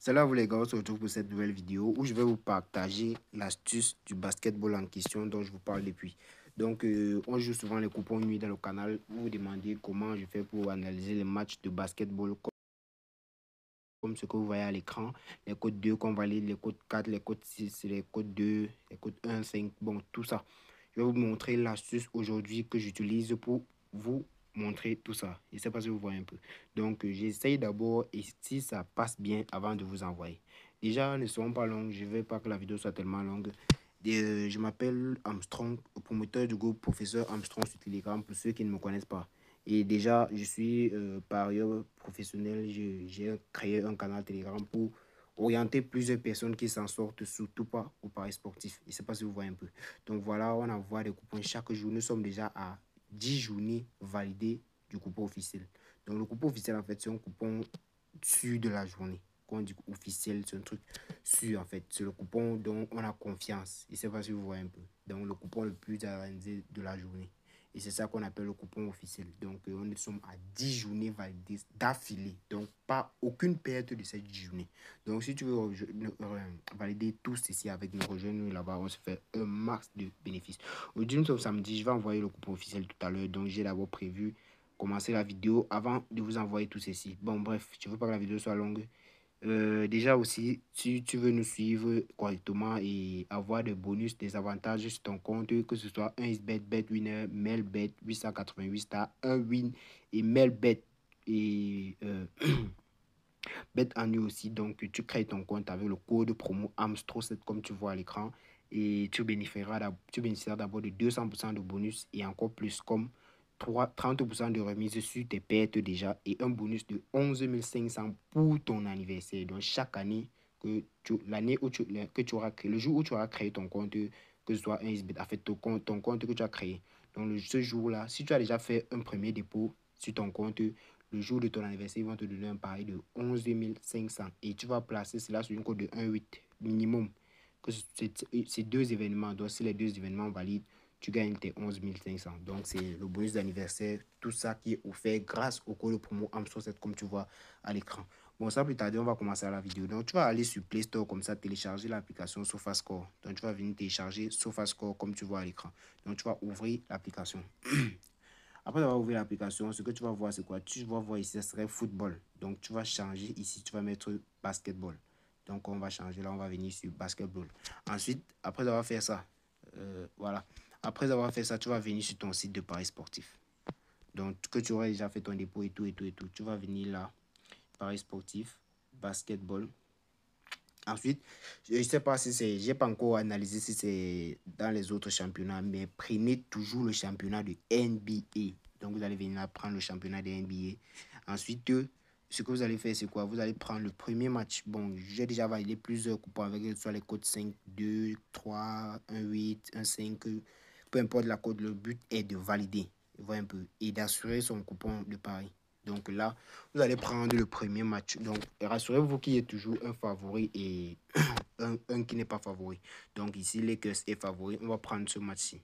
Salut à vous les gars, on se retrouve pour cette nouvelle vidéo où je vais vous partager l'astuce du basketball en question dont je vous parle depuis. Donc, on joue souvent les coupons nuit dans le canal. Vous vous demandez comment je fais pour analyser les matchs de basketball comme ce que vous voyez à l'écran. Les codes 2 qu'on valide, les codes 4, les codes 6, les codes 2, les codes 1, 5, bon, tout ça. Je vais vous montrer l'astuce aujourd'hui que j'utilise pour vous montrer tout ça. Je ne sais pas si vous voyez un peu. Donc, j'essaye d'abord et si ça passe bien avant de vous envoyer. Déjà, ne seront pas longues. Je ne veux pas que la vidéo soit tellement longue. Je m'appelle Armstrong, promoteur du groupe Professeur Armstrong sur Telegram pour ceux qui ne me connaissent pas. Et déjà, je suis parieur professionnel. J'ai créé un canal Telegram pour orienter plusieurs personnes qui s'en sortent, surtout pas au paris sportif. Je ne sais pas si vous voyez un peu. Donc voilà, on envoie des coupons chaque jour. Nous sommes déjà à 10 journées validées du coupon officiel. Donc le coupon officiel, en fait, c'est un coupon sûr de la journée. Quand on dit officiel, c'est un truc sûr, en fait. C'est le coupon dont on a confiance. Je ne sais pas si vous voyez un peu. Donc le coupon le plus analysé de la journée. Et c'est ça qu'on appelle le coupon officiel. Donc, on sommes à 10 journées validées d'affilée. Donc, pas aucune perte de cette journée. Donc, si tu veux valider tout ceci avec nous, rejoindre là-bas, on se fait un max de bénéfices. Aujourd'hui, nous sommes samedi. Je vais envoyer le coupon officiel tout à l'heure. Donc, j'ai d'abord prévu commencer la vidéo avant de vous envoyer tout ceci. Bon, bref, je ne veux pas que la vidéo soit longue. Déjà aussi, si tu veux nous suivre correctement et avoir des bonus, des avantages sur ton compte, que ce soit 1xBet, BetWinner, Melbet, 888 stars, 1win et Melbet et Bet en nu aussi. Donc, tu crées ton compte avec le code promo AMSTRO7 comme tu vois à l'écran et tu bénéficieras d'abord de 200% de bonus et encore plus comme 30% de remise sur tes pertes déjà et un bonus de 11 500 pour ton anniversaire. Donc, chaque année, l'année que tu auras créé, le jour où tu auras créé ton compte, que ce soit un XBET, en fait, ton compte que tu as créé. Donc, ce jour-là, si tu as déjà fait un premier dépôt sur ton compte, le jour de ton anniversaire, ils vont te donner un pari de 11 500 et tu vas placer cela sur une cote de 1,8 minimum. Que c'est deux événements. Donc, si les deux événements valident, tu gagnes tes 11 500. Donc, c'est le bonus d'anniversaire. Tout ça qui est offert grâce au code promo AMSTRO7 comme tu vois à l'écran. Bon, sans plus tarder, on va commencer la vidéo. Donc, tu vas aller sur Play Store comme ça, télécharger l'application SofaScore. Donc, tu vas venir télécharger SofaScore comme tu vois à l'écran. Donc, tu vas ouvrir l'application. Après avoir ouvert l'application, ce que tu vas voir, c'est quoi? Tu vas voir ici, ce serait football. Donc, tu vas changer ici, tu vas mettre basketball. Donc, on va changer là, on va venir sur basketball. Ensuite, après avoir fait ça, voilà. Après avoir fait ça, tu vas venir sur ton site de paris sportif. Donc, que tu aurais déjà fait ton dépôt et tout, et tout, et tout. Tu vas venir là, paris sportif, basketball. Ensuite, je ne sais pas si c'est, j'ai pas encore analysé si c'est dans les autres championnats, mais prenez toujours le championnat de NBA. Donc, vous allez venir prendre le championnat de NBA. Ensuite, ce que vous allez faire, c'est quoi? Vous allez prendre le premier match. Bon, j'ai déjà validé plusieurs coupons avec soit les codes 5, 2, 3, 1, 8, 1, 5. Peu importe la code, le but est de valider. Voir un peu. Et d'assurer son coupon de pari. Donc là, vous allez prendre le premier match. Donc, rassurez-vous qu'il y ait toujours un favori et un qui n'est pas favori. Donc ici, Lakers est favori. On va prendre ce match-ci.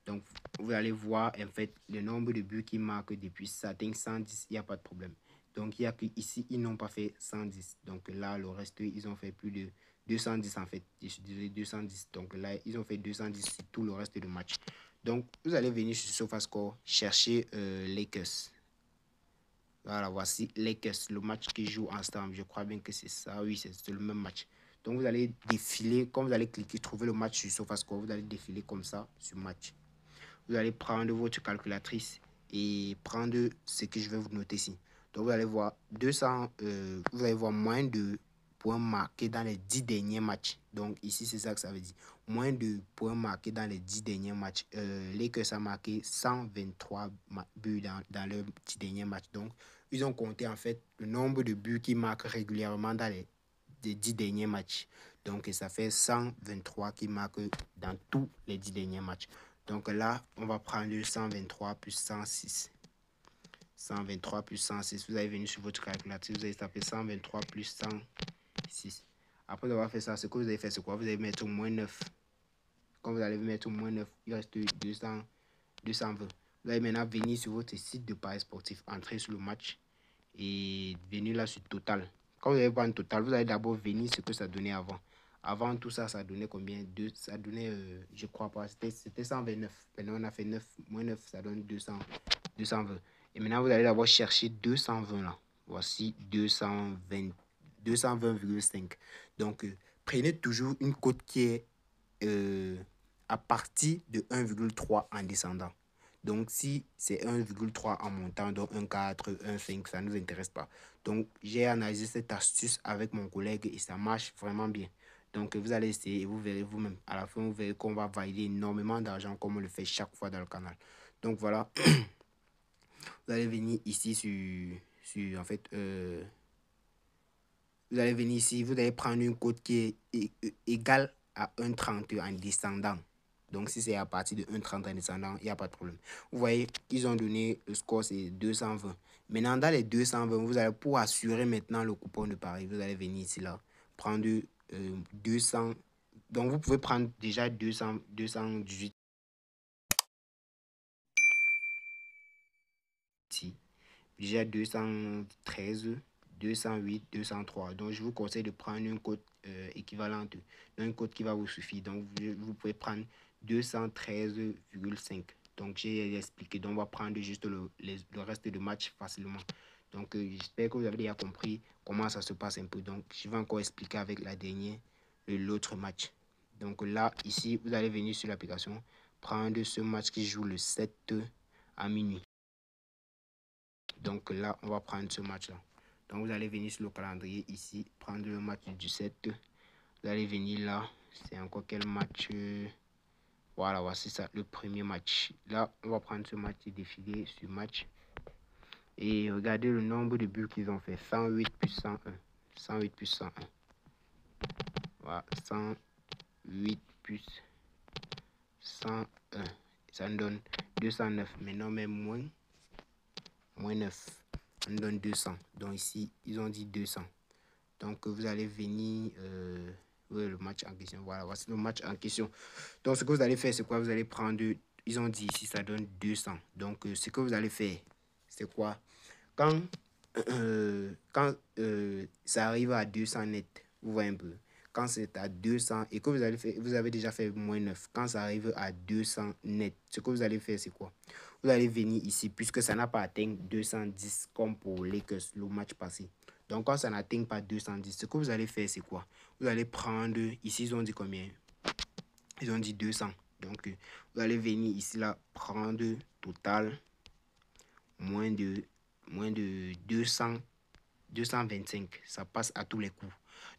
Donc, vous allez voir, en fait, le nombre de buts qu'ils marquent depuis ça atteint 110, il n'y a pas de problème. Donc, il y a que ici, ils n'ont pas fait 110. Donc là, le reste, ils ont fait plus de 210 en fait. Je suis désolé, 210. Donc là, ils ont fait 210 sur tout le reste du match. Donc, vous allez venir sur SofaScore, chercher Lakers. Voilà, voici Lakers, le match qui joue ensemble. Je crois bien que c'est ça. Oui, c'est le même match. Donc, vous allez défiler, quand vous allez cliquer, trouver le match sur SofaScore, vous allez défiler comme ça sur match. Vous allez prendre votre calculatrice et prendre ce que je vais vous noter ici. Donc, vous allez voir 200, vous allez voir moins de points marqués dans les 10 derniers matchs. Donc, ici, c'est ça que ça veut dire. Moins de points marqués dans les 10 derniers matchs. Lakers a marqué 123 buts dans leurs 10 derniers matchs. Donc, ils ont compté en fait le nombre de buts qu'ils marquent régulièrement dans les 10 derniers matchs. Donc, ça fait 123 qui marquent dans tous les 10 derniers matchs. Donc là, on va prendre 123 plus 106. 123 plus 106. Vous allez venir sur votre calculatrice, vous allez taper 123 plus 106. Après avoir fait ça, ce que vous allez faire, c'est quoi? Vous allez mettre au moins 9. Quand vous allez mettre au moins 9, il reste 220. Vous allez maintenant venir sur votre site de paris sportif, entrer sur le match et venir là sur Total. Quand vous allez prendre total, vous allez d'abord venir ce que ça donnait avant. Avant tout ça, ça donnait combien? Ça donnait, je crois pas, c'était 129. Maintenant, on a fait 9, moins 9, ça donne 220. Et maintenant, vous allez d'abord chercher 220 là. Voici 220,5. Donc, prenez toujours une cote qui est à partir de 1,3 en descendant. Donc, si c'est 1,3 en montant, donc 1,4, 1,5, ça ne nous intéresse pas. Donc, j'ai analysé cette astuce avec mon collègue et ça marche vraiment bien. Donc, vous allez essayer et vous verrez vous-même. À la fin, vous verrez qu'on va valider énormément d'argent comme on le fait chaque fois dans le canal. Donc, voilà. Vous allez venir ici en fait, vous allez venir ici, vous allez prendre une cote qui est égale à 1,30 en descendant. Donc, si c'est à partir de 1,30 en descendant, il n'y a pas de problème. Vous voyez, ils ont donné le score, c'est 220. Maintenant, dans les 220, vous allez, pour assurer maintenant le coupon de Paris, vous allez venir ici, là, prendre 200. Donc, vous pouvez prendre déjà 218 ici. Déjà 213, 208, 203. Donc, je vous conseille de prendre une cote équivalente, une cote qui va vous suffire. Donc, vous pouvez prendre 213,5. Donc, j'ai expliqué. Donc, on va prendre juste le reste de match facilement. Donc, j'espère que vous avez déjà compris comment ça se passe un peu. Donc, je vais encore expliquer avec la dernière, l'autre match. Donc, là, ici, vous allez venir sur l'application, prendre ce match qui joue le 7 à minuit. Donc là, on va prendre ce match-là. Donc vous allez venir sur le calendrier ici, prendre le match du 7. Vous allez venir là. C'est encore quel match? Voilà, voici ça, le premier match. Là, on va prendre ce match et défiler sur match. Et regardez le nombre de buts qu'ils ont fait. 108 plus 101. 108 plus 101. Voilà, 108 plus 101. Ça nous donne 209. Maintenant, même moins 9. On nous donne 200. Donc ici, ils ont dit 200. Donc vous allez venir le match en question. Voilà, voici le match en question. Donc ce que vous allez faire, c'est quoi? Vous allez prendre, ils ont dit ici, ça donne 200. Donc ce que vous allez faire, c'est quoi? Quand ça arrive à 200 net, vous voyez un peu. Quand c'est à 200 et que vous avez déjà fait moins 9, quand ça arrive à 200 net, ce que vous allez faire, c'est quoi? Vous allez venir ici, puisque ça n'a pas atteint 210 comme pour Lakers, le match passé. Donc, quand ça n'atteint pas 210, ce que vous allez faire, c'est quoi? Vous allez prendre, ici, ils ont dit combien? Ils ont dit 200. Donc, vous allez venir ici, là, prendre total moins de 200, 225. Ça passe à tous les coups.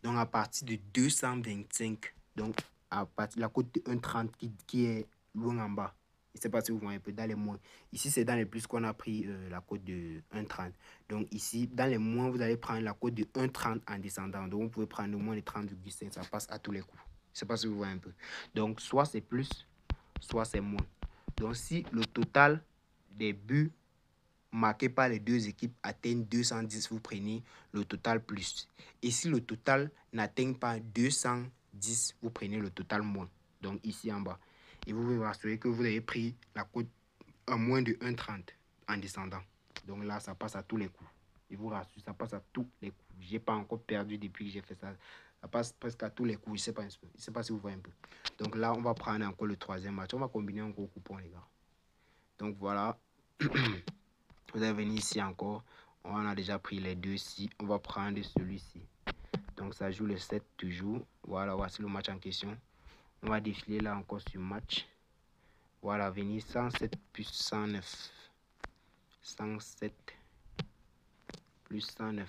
Donc, à partir de 225, donc, à partir de la cote de 1,30 qui est loin en bas. Je ne sais pas si vous voyez un peu dans les moins. Ici, c'est dans les plus qu'on a pris la cote de 1,30. Donc ici, dans les moins, vous allez prendre la cote de 1,30 en descendant. Donc vous pouvez prendre au moins les 30,5. Ça passe à tous les coups. Je ne sais pas si vous voyez un peu. Donc soit c'est plus, soit c'est moins. Donc si le total des buts marqués par les deux équipes atteint 210, vous prenez le total plus. Et si le total n'atteint pas 210, vous prenez le total moins. Donc ici en bas. Et vous pouvez vous assurer que vous avez pris la cote à moins de 1,30 en descendant. Donc là, ça passe à tous les coups. Je vous rassure, ça passe à tous les coups. Je n'ai pas encore perdu depuis que j'ai fait ça. Ça passe presque à tous les coups. Je ne sais pas si vous voyez un peu. Donc là, on va prendre encore le troisième match. On va combiner encore coupon, les gars. Donc voilà. Vous allez venir ici encore. On a déjà pris les deux ici. On va prendre celui-ci. Donc ça joue le 7 toujours. Voilà, voici le match en question. On va défiler là encore sur match. Voilà, venir 107 plus 109. 107 plus 109.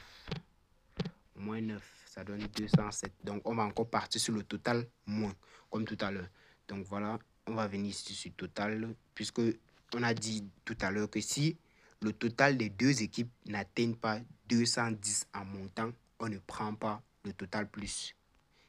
Moins 9, ça donne 207. Donc, on va encore partir sur le total moins, comme tout à l'heure. Donc, voilà, on va venir ici sur total, puisque on a dit tout à l'heure que si le total des deux équipes n'atteignent pas 210 en montant, on ne prend pas le total plus.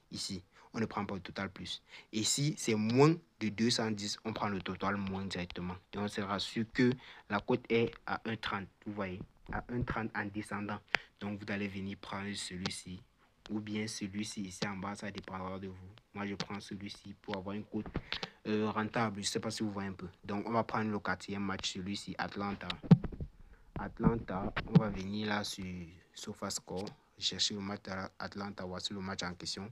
Ici, on ne prend pas le total plus. Et si c'est moins de 210, on prend le total moins directement. Et on sera sûr que la cote est à 1,30. Vous voyez, à 1,30 en descendant. Donc, vous allez venir prendre celui-ci. Ou bien celui-ci ici en bas, ça dépendra de vous. Moi, je prends celui-ci pour avoir une cote rentable. Je ne sais pas si vous voyez un peu. Donc, on va prendre le quatrième match, celui-ci, Atlanta. Atlanta, on va venir là sur SofaScore. chercher le match Atlanta. Voici le match en question.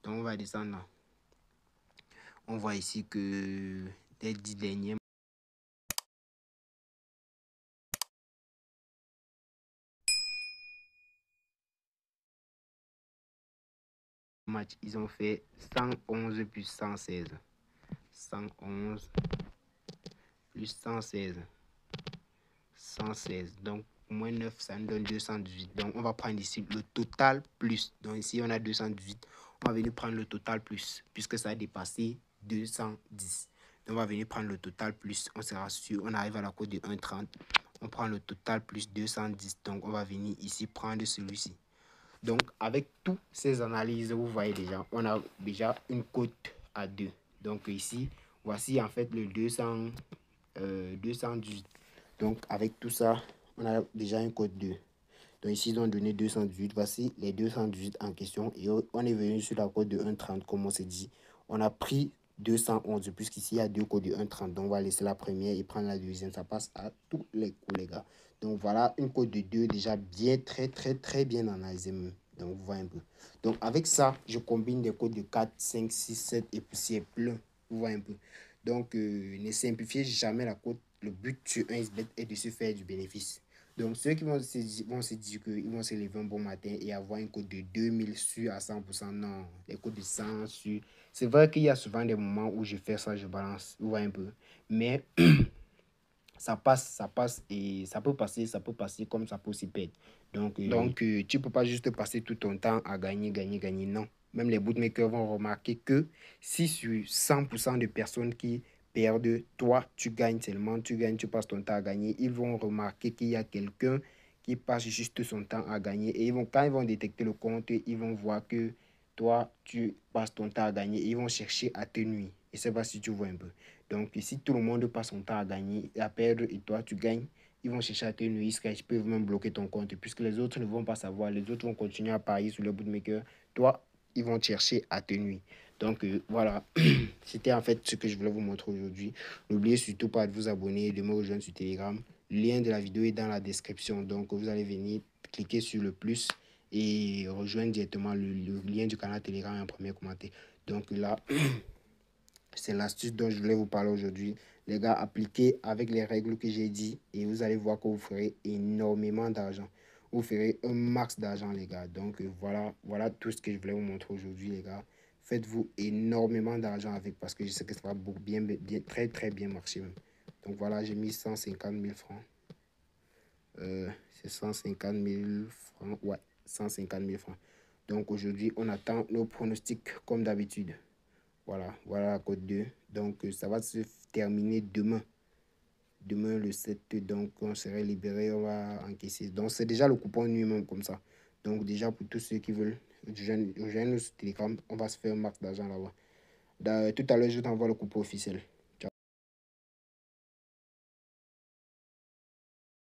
Donc, on va descendre. On voit ici que les 10 derniers matchs, ils ont fait 111 plus 116. 111 plus 116. 116. Donc, moins 9, ça nous donne 218. Donc, on va prendre ici le total plus. Donc, ici, on a 218. On va venir prendre le total plus, puisque ça a dépassé 210. Donc, on va venir prendre le total plus. On sera sûr. On arrive à la cote de 1,30. On prend le total plus 210. Donc, on va venir ici prendre celui-ci. Donc, avec toutes ces analyses, vous voyez déjà, on a déjà une cote à 2. Donc, ici, voici en fait le 218. Donc, avec tout ça, on a déjà une cote 2. Donc, ici, ils ont donné 218. Voici les 218 en question. Et on est venu sur la cote de 1,30, comme on s'est dit. On a pris 211, puisqu'ici, il y a deux cotes de 1,30. Donc, on va laisser la première et prendre la deuxième. Ça passe à tous les coups, les gars. Donc, voilà une cote de 2 déjà bien, très bien analysée. Donc, vous voyez un peu. Donc, avec ça, je combine des codes de 4, 5, 6, 7 et puis c'est plein. Vous voyez un peu. Donc, ne simplifiez jamais la cote. Le but sur un XBet est de se faire du bénéfice. Donc, ceux qui vont se dire qu'ils vont se lever un bon matin et avoir une cote de 2000 sur à 100%, non, les cotes de 100 sur. C'est vrai qu'il y a souvent des moments où je fais ça, je balance, vous voyez un peu. Mais ça passe et ça peut passer comme ça peut aussi perdre. Donc, tu ne peux pas juste passer tout ton temps à gagner, non. Même les bootmakers vont remarquer que si sur 100% de personnes qui perdent, toi, tu gagnes seulement, tu passes ton temps à gagner, ils vont remarquer qu'il y a quelqu'un qui passe juste son temps à gagner. Et quand ils vont détecter le compte, ils vont voir que toi, tu passes ton temps à gagner et ils vont chercher à te nuire. Et c'est pas si tu vois un peu. Donc, si tout le monde passe son temps à gagner, à perdre et toi, tu gagnes, ils vont chercher à te nuire, ils peuvent même bloquer ton compte puisque les autres ne vont pas savoir, les autres vont continuer à parier sur le bootmaker. Toi, ils vont chercher à te nuire. Donc, voilà, c'était en fait ce que je voulais vous montrer aujourd'hui. N'oubliez surtout pas de vous abonner et de me rejoindre sur Telegram. Le lien de la vidéo est dans la description. Donc, vous allez venir cliquer sur le plus et rejoindre directement le lien du canal Telegram en premier commentaire. Donc là, c'est l'astuce dont je voulais vous parler aujourd'hui. Les gars, appliquez avec les règles que j'ai dit et vous allez voir que vous ferez énormément d'argent. Vous ferez un max d'argent, les gars. Donc, voilà tout ce que je voulais vous montrer aujourd'hui, les gars. Faites-vous énormément d'argent avec parce que je sais que ça va très bien marcher même. Donc, voilà, j'ai mis 150 000 francs. C'est 150 000 francs. Ouais, 150 000 francs. Donc, aujourd'hui, on attend nos pronostics comme d'habitude. Voilà la cote 2. Donc, ça va se terminer demain. Demain, le 7, donc, on serait libéré, on va encaisser. Donc, c'est déjà le coupon lui-même comme ça. Donc, déjà, pour tous ceux qui veulent rejoindre nous sur Telegram, on va se faire un max d'argent là-bas. Tout à l'heure, je t'envoie le coupon officiel.